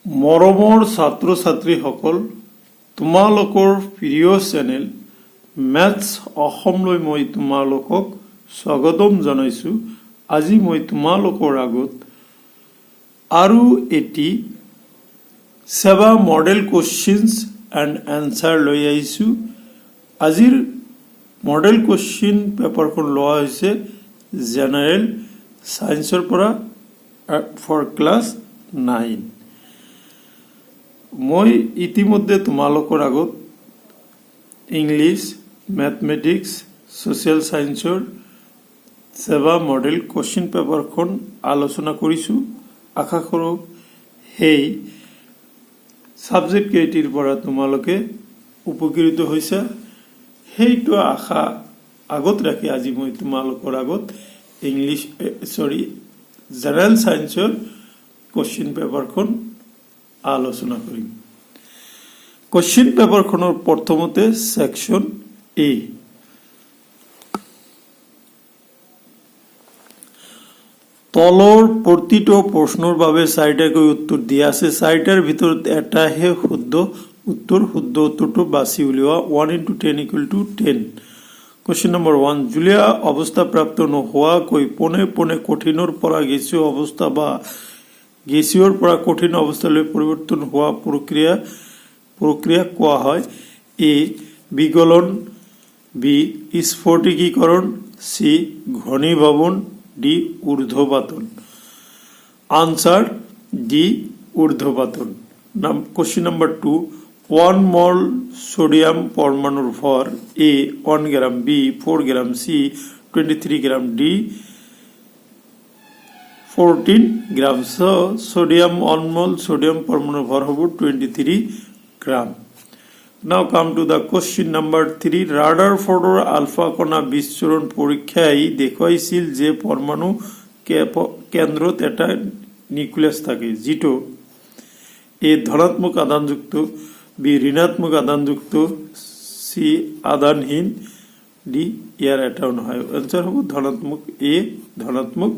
মৰমৰ ছাত্ৰ ছাত্ৰীসকল, তোমালোকৰ প্ৰিয় চেনেল মেথছ অসমলৈ মই তোমালোকক স্বাগতম জনাইছোঁ। আজি মই তোমালোকৰ আগত আৰু এটি সেৱা মডেল কুৱেশ্যনছ এণ্ড এনচাৰ লৈ আহিছোঁ। আজিৰ মডেল কুৱেশ্যন পেপাৰখন লোৱা হৈছে জেনেৰেল ছায়েন্সৰ পৰা ফৰ ক্লাছ 9। মই ইতিমধ্যে তোমালোকৰ আগত ইংলিছ, মেথমেটিক্স, ছ'চিয়েল ছায়েন্সৰ সেৱা মডেল কুৱেশ্যন পেপাৰখন আলোচনা কৰিছোঁ। আশা কৰোঁ সেই ছাবজেক্ট কেইটিৰ পৰা তোমালোকে উপকৃত হৈছা। সেইটো আশা আগত ৰাখি আজি মই তোমালোকৰ আগত জেনেৰেল ছায়েন্সৰ কুৱেশ্যন পেপাৰখন আলোচনা কৰিম। কুৱেশ্যন পেপাৰখনৰ প্ৰথমতে ছেকশ্যন এ। তলৰ প্ৰতিটো প্ৰশ্নৰ বাবে 4টাকৈ উত্তৰ দিয়া আছে। 4টাৰ ভিতৰত এটাহে শুদ্ধ উত্তৰ। শুদ্ধ উত্তৰটো বাছি উলিওৱা। 1 × 10 = 10। কুৱেশ্যন নম্বৰ 1, জুলীয়া অৱস্থা প্ৰাপ্ত নোহোৱাকৈ পোনে পোনে কঠিনৰ পৰা গেছীয় অৱস্থা বা গেছীয়ৰ পৰা কঠিন অৱস্থালৈ পৰিৱৰ্তন হোৱা প্ৰক্ৰিয়া কোৱা হয়। এ বিগলন, বি স্ফটিকীকৰণ, সি ঘনীভৱন, ডি ঊৰ্ধ্বপাতন। আনসার ডি ঊর্ধ্বপাতন। কোশ্চেন নাম্বার 2, 1 মল সোডিয়াম পরমাণুর ভর A 1 gram, B 4 gram, C 23 gram, D 14 gram. Sodium 1 mole sodium পরমাণুর ভর হব 23 গ্রাম। Now come to the question number 3. ৰাদাৰফোৰ্ডৰ ULFA কণা বিস্ফোৰণ পৰীক্ষাই দেখুৱাইছিল যে পৰমাণু কেন্দ্ৰত এটা নিউক্লিয়াছ থাকে, যিটো এ ধনাত্মক আধানযুক্ত, বি ঋণাত্মক আধানযুক্ত, সি আধানহীন, ডি ইয়াৰ এটাও নহয়। আনসাৰ হ'ব ধনাত্মক এ, ধনাত্মক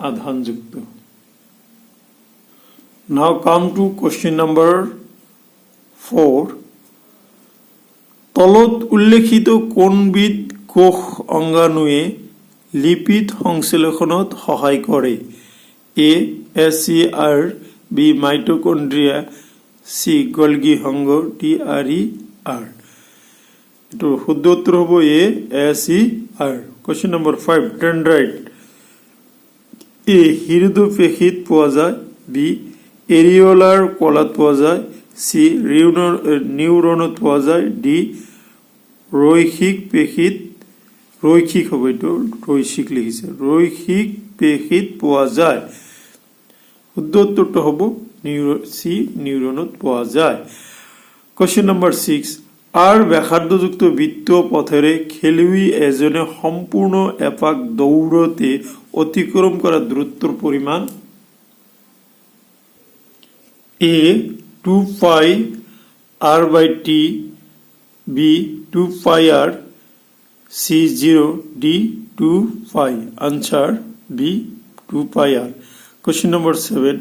আধানযুক্ত। Now come to question number 4. তলত উল্লেখিত কোনবিধ কোষ অংগাণুৱে লিপিড সংশ্লেষণত সহায় কৰে? এ SCR, বি মাইটোকন্ড্রিয়া, সি গলগি সংঘ, ডি RER। এটার শুদ্ধ উত্তর হব এ SCR। কোশ্চেন নম্বর 5, ডেনড্রাইট এ হৃদপেশীত পোৱা যায়, বি এৰিঅলাৰ কলাত পোৱা যায়, সি নিউৰনত পোৱা যায়, ডি ৰৈখিক পেশীত, ৰৈখিক হবে, এইটো ৰৈখিক লিখিছে, ৰৈখিক পেশীত পোৱা যায়। শুদ্ধ উত্তৰটো হ'ব সি নিউৰনত পোৱা যায়। কোশ্চেন নম্বৰ 6, আৰ ব্যাসাৰ্ধযুক্ত বৃত্ত পথেৰে খেলুৱৈ এজনে সম্পূৰ্ণ এপাক দৌৰতে অতিক্ৰম কৰা দূৰত্বৰ পৰিমাণ? এ 2 পাই r/t, বি 2 পাই r, সি 0, ডি 2 পাই। আনসার বি 2 পাই r। কোশ্চেন নম্বৰ 7,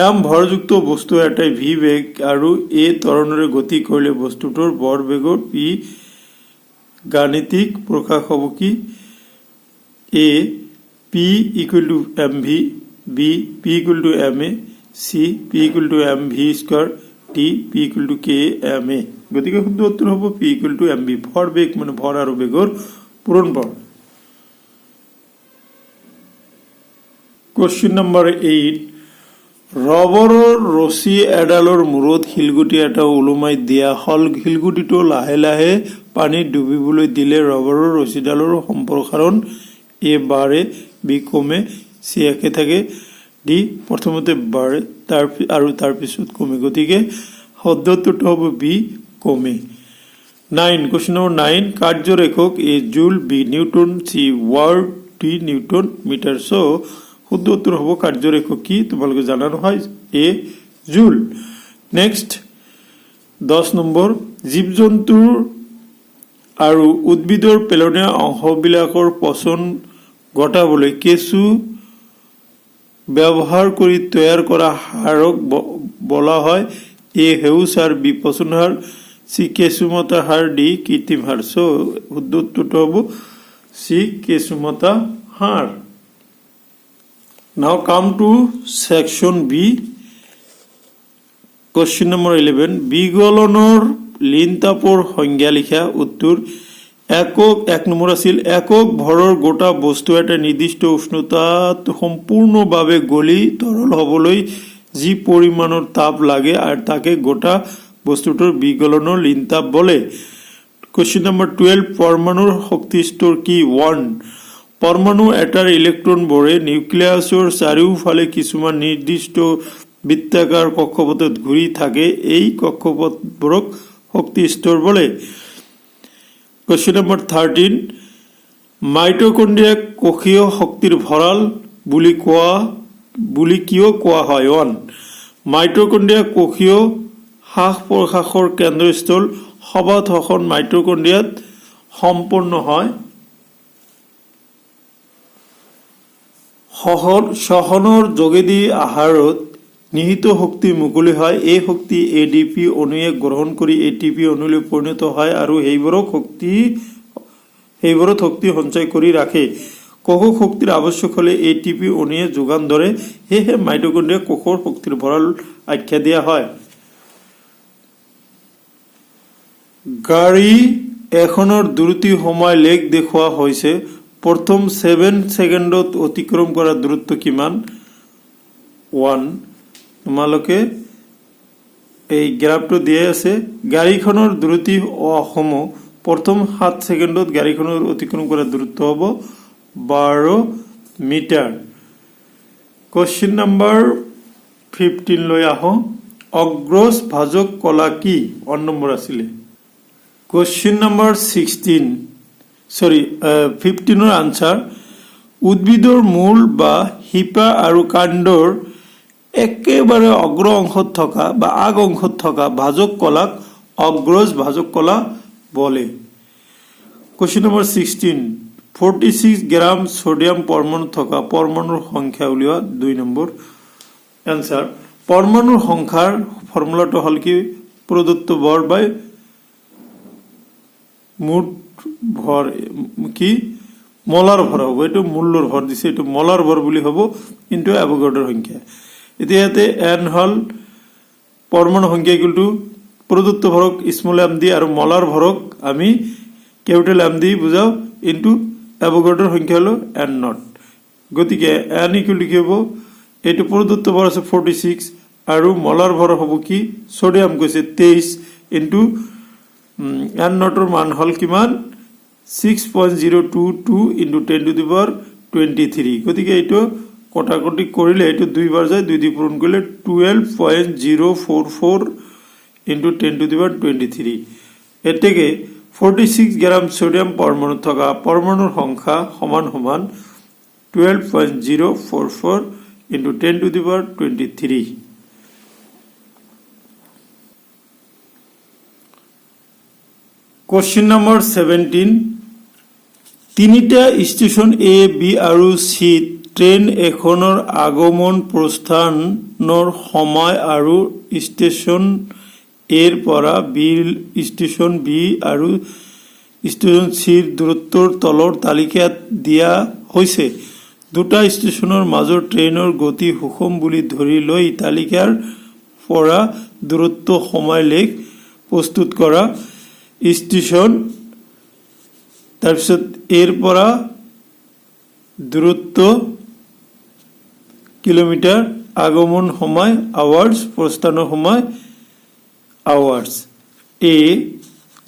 এম ভৰযুক্ত বস্তু এটাই ভি বেগ আৰু এ ত্বৰণেৰে গতি কৰিলে বস্তুটোৰ ভৰ বেগৰ পি গাণিতিক প্ৰকাশ হ'ব কি? A P = mv, B P = ma, C P = mv², D P = kma। গতিকে শুদ্ধ উত্তৰ হ'ব পি = mv। ভৰ বেগ মানে ভৰ আৰু বেগৰ পূৰণফল। কোশ্চেন নম্বৰ 8, ৰবৰৰ ৰছী এডালৰ মূৰত শিলগুটি এটা ওলোমাই দিয়া হল। শিলগুটিটো লাহে লাহে পানীত ডুবিবলৈ দিলে ৰবৰৰ ৰছীডালৰ সম্প্ৰসাৰণ এ বাঢ়ে, বি কমে, সি একে থাকে, ডি প্ৰথমতে বাঢ়ে আৰু তাৰপিছত কমে। গতিকে শুদ্ধ উত্তৰটো হ'ব বি কমে। 9, কোশ্চেন নম্বৰ 9, কাৰ্যৰ একক এ জুল, বি নিউটন, সি ৱাট, ডি নিউটন মিটাৰ। শুদ্ধ উত্তৰ হ'ব কাৰ্যৰ একক কি তোমালোকে জানা নহয়, এ জুল। নেক্সট 10 নম্বৰ, জীৱ জন্তুৰ আৰু উদ্ভিদৰ পেলনীয়া অংশবিলাকৰ পচন ঘটাবলৈ কেঁচু ব্যৱহাৰ কৰি তৈয়াৰ কৰা হাৰক বলা হয় এ হেউচ হাৰ, বি পচন হাৰ, সি কেঁচুমতা হাৰ, ডি কৃত্ৰিম হাৰ। সো শুদ্ধ উত্তৰটো হ'ব সি কেঁচুমতা হাৰ। Now come to section B. Question number 11. বিগলনৰ লিনতাপৰ সংজ্ঞা লিখা। উত্তৰ একক, এক নম্বৰ আছিল একক ভৰৰ গোটা বস্তু এটা নিৰ্দিষ্ট উষ্ণতাত সম্পূৰ্ণভাৱে গলি তৰল হ'বলৈ যি পৰিমাণৰ তাপ লাগে আৰু তাকে গোটা বস্তুটোৰ বিগলনৰ লিনতাপ বোলে। Question number 12. পৰমাণুৰ শক্তি স্তৰ কি? 1. পৰমাণু এটাৰ ইলেক্ট্ৰনবোৰে নিউক্লিয়াছৰ চাৰিওফালে কিছুমান নিৰ্দিষ্ট বৃত্তাকাৰ কক্ষপথত ঘূৰি থাকে, এই কক্ষপথবোৰক শক্তি স্তৰ বোলে। Question number 13. মাইটকণ্ড্ৰিয়াক কোষীয় শক্তিৰ ভঁৰাল বুলি কিয় কোৱা হয়? 1. মাইটকণ্ড্ৰিয়া কোষীয় শ্বাস প্ৰশ্বাসৰ কেন্দ্ৰস্থল, সবাত শ্বসন মাইটকণ্ড্ৰিয়াত সম্পন্ন হয়। শ্বসনৰ যোগেদি আহাৰত নিহিত শক্তি মুকলি হয়। এই শক্তি এডিপি অণুৱে গ্ৰহণ কৰি এটিপি অণুলৈ পৰিণত হয় আৰু সেইবোৰত শক্তি সঞ্চয় কৰি ৰাখে। কোষক শক্তিৰ আৱশ্যক হলে এটিপি অণুৱে যোগান ধৰে, সেয়েহে মাইটকণ্ড্ৰিয়া কোষৰ শক্তিৰ ভঁৰাল আখ্যা দিয়া হয়। গাড়ী এখনৰ দ্ৰুতি সময় লেখ দেখুওৱা হৈছে। প্ৰথম 7 ছেকেণ্ডত অতিক্ৰম কৰা দূৰত্ব কিমান? 1. তোমালোকে এই গ্ৰাফটো দিয়া আছে। গাড়ীখনৰ দ্ৰুতি সমূহ প্ৰথম 7 ছেকেণ্ডত গাড়ীখনৰ অতিক্ৰম কৰা দূৰত্ব হ'ব 12 মিটাৰ। কোৱেশ্চন নম্বৰ 15 লৈ আহো। অগ্ৰজ ভাজক কলা কি? 1 নম্বৰ আছিলে। কোৱেশ্চন নম্বৰ 15ৰ আনসাৰ। উদ্ভিদৰ মূল বা শিপা আৰু কাণ্ডৰ একেবাৰে অগ্ৰ অংশত থকা বা আগ অংশত থকা ভাজক কলাক অগ্ৰজ ভাজক কলা বলে। Question number 16. 46 গ্ৰাম সোডিয়াম পৰমাণু থকা পৰমাণুৰ সংখ্যা উলিওৱা। 2 নম্বৰ আনসাৰ। পৰমাণুৰ সংখ্যাৰ ফৰ্মুলাটো হল কি? প্ৰদত্ত ভৰ বাই মুঠ ভৰ কি? মলাৰ ভৰ হ'ব। এইটো মূল্যৰ ভৰ দিছে, এইটো মলাৰ ভৰ বুলি হ'ব, কিন্তু এভোগাড্ৰোৰ সংখ্যা। এতিয়া ইয়াতে এন হল পৰমাণু সংখ্যা ইকুৱেল টু প্ৰদত্ত ভৰক স্মল এম দি আৰু মলাৰ ভৰক আমি কেপিটেল এম দি বুজাও ইনটু এভোগাড্ৰোৰ সংখ্যা হলো এন নট। গতিকে এন ইকুৱেল টু কি হ'ব? এইটো প্ৰদত্ত ভৰ আছে 46 আৰু মলাৰ ভৰ হ'ব কি? সোডিয়াম কৈছে 23 ইনটু এন নটৰ মান হল কিমান? 6.022 ইনটু 10 টু দি পাৱাৰ 23। গতিকে এইটো কটাকটি কৰিলে এইটো 2 বাৰ যায়, 2 দি পূৰণ কৰিলে 12.044 ইনটু 10 টু দি পাৱাৰ 23। এতেকে 46 গ্ৰাম সোডিয়াম পৰমাণু থকা পৰমাণুৰ সংখ্যা সমান সমান 12.044 into 10 to the power 23। Question number 17. তিনিটা ষ্টেচন এ, বি আৰু চি ট্ৰেইন এখনৰ আগমন প্ৰস্থানৰ সময় আৰু ষ্টেচন এৰ পৰা ষ্টেচন বি আৰু ষ্টেচন চিৰ দূৰত্বৰ তলৰ তালিকাত দিয়া হৈছে। দুটা ষ্টেচনৰ মাজৰ ট্ৰেইনৰ গতি সুষম বুলি ধৰি লৈ তালিকাৰ পৰা দূৰত্ব সময় লেখ প্ৰস্তুত কৰা। ষ্টেচন তাৰপিছত এৰ পৰা দূৰত্ব কিলোমিটাৰ, আগমন সময় আৱাৰ্ছ, প্ৰস্থানৰ সময় আৱাৰ্ছ। এ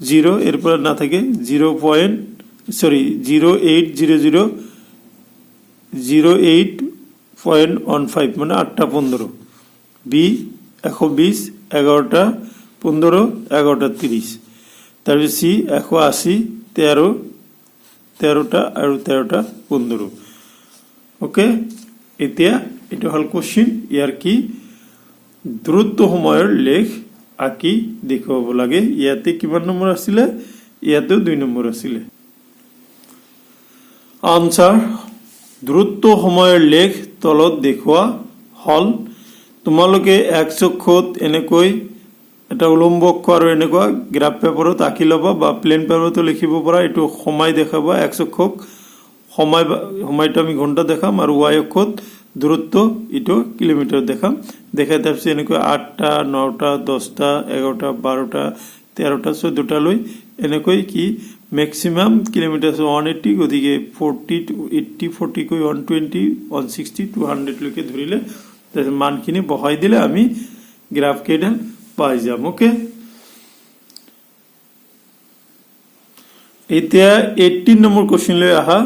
0 এর পর না থাকে 0800 মানে 8:15। বি 120 11টা 15 11টা 30। তারপরে সি 180 13টা আর 13টা 15। ওকে, এতিয়া এটা হল কোশ্চিন। ইয়াৰ কি দূৰত্ব সময়ৰ লেখ আঁকি দেখুৱাব লাগে। ইয়াতে কিমান নম্বৰ আছিলে? ইয়াতেও 2 নম্বৰ আছিলে। আনসাৰ দূৰত্ব সময়ৰ লেখ তলত দেখুওৱা হল। তোমালোকে এক চক্ষুত এনেকৈ এটা উলম্ব অক্ষ আৰু এনেকুৱা গ্ৰাফ পেপাৰত আঁকি ল'বা বা প্লেন পেপাৰতো লিখিব পৰা। এইটো সময় দেখাবা, এক চক্ষক সময়টো আমি ঘণ্টা দেখাম আৰু ৱাই অক্ষত দূৰত্ব এইটো কিলোমিটাৰ দেখাম। দেখাই তাৰপিছত এনেকৈ 8টা 9টা 10টা 11টা 12টা 13টা 14টা লৈ এনেকৈ কি মেক্সিমাম কিলোমিটাৰ 180, গতিকে 40 to 80 40 কৈ 120 160 200 লৈকে ধৰিলে তাৰপিছত মানখিনি বহাই দিলে আমি গ্ৰাফ কেইডাল পাই যাম। ওকে, এতিয়া 18 নম্বৰ কোৱেশ্চন লৈ আহা।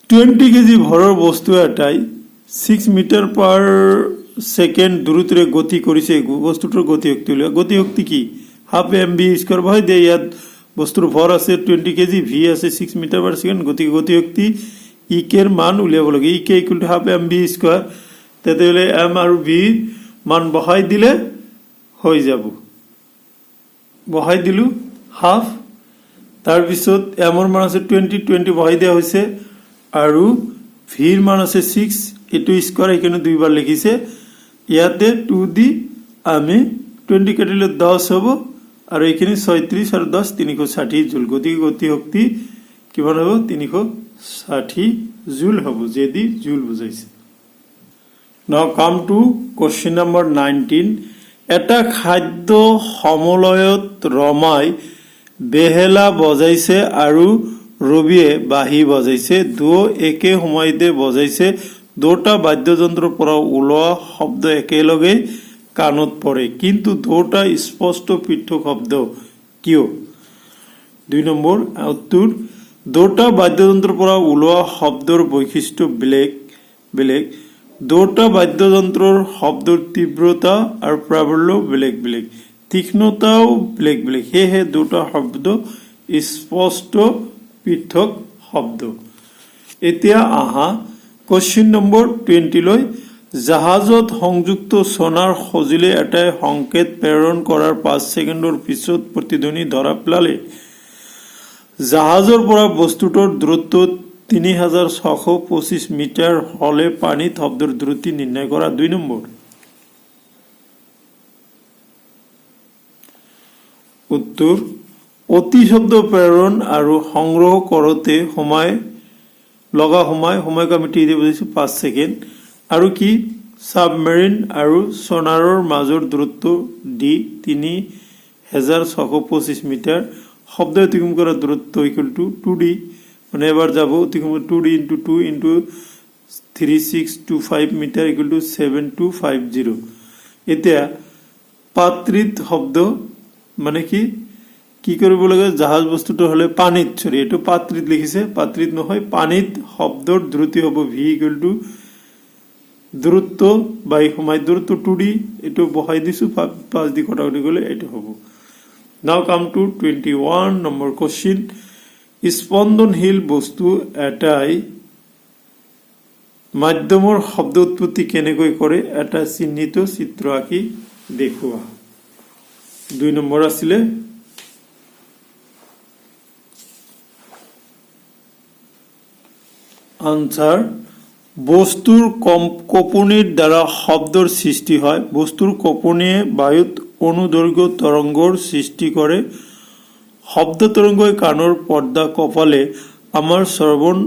20 কেজি ভৰৰ বস্তু এটাই 6 মিটাৰ পাৰ সেকেন্ড দূৰত্বৰে গতি কৰিছে। বস্তুটোৰ গতিশক্তি উলিওৱা। গতিশক্তি কি? হাফ mv স্কোয়াৰ বহাই দিয়ে। ইয়াত বস্তুৰ ভৰ আছে 20 কেজি, ভি আছে 6 মিটাৰ পাৰ সেকেন্ড, গতিকে গতিশক্তি ই কেৰ মান উলিয়াব লাগে। E K equal to half mv square. তেতিয়াহ'লে এম আৰু ভি মান বহাই দিলে হৈ যাব। বহাই দিলো হাফ, তাৰপিছত এমৰ মান আছে 20 বহাই দিয়া হৈছে আৰু ভিৰ মান আছে 6, এইটো স্কোয়ার এখানে দুইবার লিখিছে। ইয়াতে 2 দি আমি 20 কাটিলে 10 হ'ব আৰু এইখিনি 36 আৰু 10 360 জুল। গতিকে গতিশক্তি কিমান হ'ব? 360 জুল হ'ব, যেদি জুল বুজাইছে। Now come to question number 19. এটা খাদ্য সমলয়ত ৰমাই বেহেলা বজাইছে আৰু ৰবিয়ে বাঁহী বজাইছে। দুয়ো একে সময়তে বজাইছে। দুটা বাদ্যযন্ত্ৰৰ পৰা ওলোৱা শব্দ একেলগে কাণত পৰে, কিন্তু দুটা স্পষ্ট পৃথক শব্দ কিয়? 2 নম্বৰ উত্তৰ, দুটা বাদ্যযন্ত্ৰৰ পৰা ওলোৱা শব্দৰ বৈশিষ্ট্য বেলেগ বেলেগ। দুটা বাদ্যযন্ত্ৰৰ শব্দৰ তীব্ৰতা আৰু প্ৰাবল্য বেলেগ বেলেগ, তীক্ষ্ণতাও বেলেগ বেলেগ, সেয়েহে দুটা শব্দ স্পষ্ট পৃথক শব্দ। এতিয়া আহা কোৱেশ্চন নম্বৰ 20 লৈ। জাহাজত সংযুক্ত সোনাৰ সঁজুলি এটাই সংকেত প্ৰেৰণ কৰাৰ 5 ছেকেণ্ডৰ পিছত প্ৰতিধ্বনি ধৰা পেলালে। জাহাজৰ পৰা বস্তুটোৰ দূৰত্ব 3625 মিটাৰ হলে পানীত শব্দৰ দ্ৰুতি নিৰ্ণয় কৰা। 2 নম্বৰ উত্তৰ, অতি শব্দ প্ৰেৰণ আৰু সংগ্ৰহ কৰোতে সময়ক আমি টি দিয়ে বুজিছো 5 ছেকেণ্ড। আৰু কি সাবমেৰিন আৰু সোনাৰৰ মাজৰ দূৰত্ব ডি 3625 মিটাৰ। শব্দ অতিক্ৰম কৰা দূৰত্ব ইকুৱেল টু 2d, মানে এবাৰ যাব অতিক্ৰম 2d into 2 into 3625 metre equal to 7250। এতিয়া পাত্ৰিত শব্দ মানে কি কৰিব লাগে? জাহাজ বস্তুটো হলে পানীত, এইটো পাত্ৰিত লিখিছে, পাত্ৰিত নহয়, পানীত শব্দৰ দ্ৰুতি হ'ব ভি ইকুৱেল টু দূৰত্ব বাই সময় দূৰত্ব 2d, এইটো বহাই দিছো 5 দি কটাকটি গলে এইটো হ'ব। নাও কাম টু 21 নম্বৰ কোৱেশ্চন। স্পন্দনশীল বস্তু এটাই মাধ্যমৰ শব্দ উৎপত্তি কেনেকৈ কৰে? এটা চিহ্নিত চিত্ৰ আঁকি দেখুওৱা। 2 নম্বৰ আছিলে আনসাৰ। বস্তুৰ কঁপনিৰ দ্বাৰা শব্দৰ সৃষ্টি হয়। বস্তুৰ কঁপনিয়ে বায়ুত অনুদৈৰ্ঘ্য তৰংগৰ সৃষ্টি কৰে। শব্দ তৰংগই কাণৰ পৰ্দা কঁপালে আমাৰ শ্ৰৱণ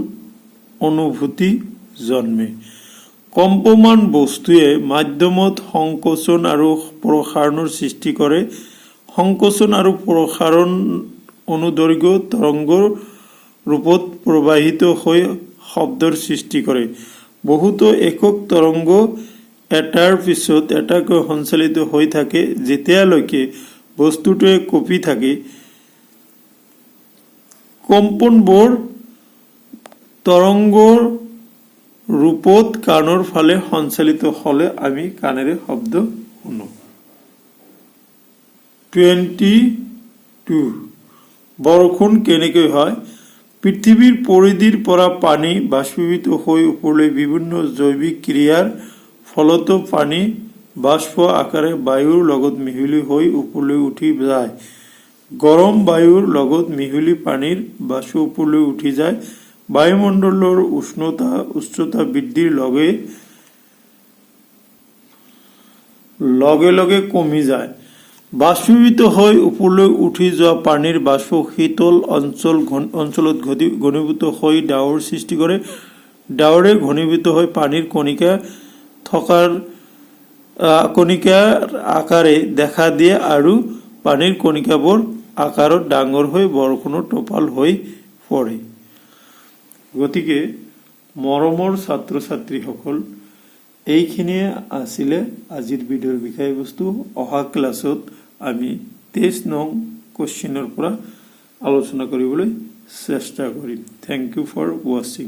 অনুভূতি জন্মে। কম্পমান বস্তুৱে মাধ্যমত সংকোচন আৰু প্ৰসাৰণৰ সৃষ্টি কৰে। সংকোচন আৰু প্ৰসাৰণ অনুদৈৰ্ঘ্য তৰংগৰ ৰূপত প্ৰবাহিত হৈ শব্দৰ সৃষ্টি কৰে। বহুতো একক তৰংগ এটাৰ পিছত এটাকৈ সঞ্চালিত হৈ থাকে। যেতিয়ালৈকে বস্তুটোৱে কঁপি থাকে, কম্পনবোৰ তৰংগৰ ৰূপত কাণৰ ফালে সঞ্চালিত হলে আমি কাণেৰে শব্দ শুনো। 22 বৰষুণ কেনেকৈ হয়? পৃথিৱীৰ পৰিধিৰ পৰা পানী বাষ্পীভূত হৈ ওপৰলৈ বিভিন্ন জৈৱিক ক্ৰিয়াৰ ফলতো পানী বাষ্প আকাৰে বায়ুৰ লগত মিহলি হৈ ওপৰলৈ উঠি যায়। গৰম বায়ুৰ লগত মিহলি পানীৰ বাষ্প ওপৰলৈ উঠি যায়। বায়ুমণ্ডলৰ উষ্ণতা বৃদ্ধিৰ লগে লগে কমি যায়। বাষ্পীভূত হৈ ওপৰলৈ উঠি যোৱা পানীৰ বাষ্প শীতল অঞ্চলত ঘনীভূত হৈ ডাৱৰ সৃষ্টি কৰে। ডাৱৰে ঘনীভূত হৈ পানীৰ কণিকাৰ আকাৰে দেখা দিয়ে আৰু পানীৰ কণিকাবোৰ আকাৰত ডাঙৰ হৈ বৰষুণৰ টোপাল হৈ পৰে। গতিকে মৰমৰ ছাত্ৰ ছাত্ৰীসকল, এইখিনিয়ে আছিলে আজিৰ ভিডিঅ'ৰ বিষয়বস্তু। অহা ক্লাছত আমি 23 নং কুৱেশ্যনৰ পৰা আলোচনা কৰিবলৈ চেষ্টা কৰিম। থেংক ইউ ফৰ ৱাচিং।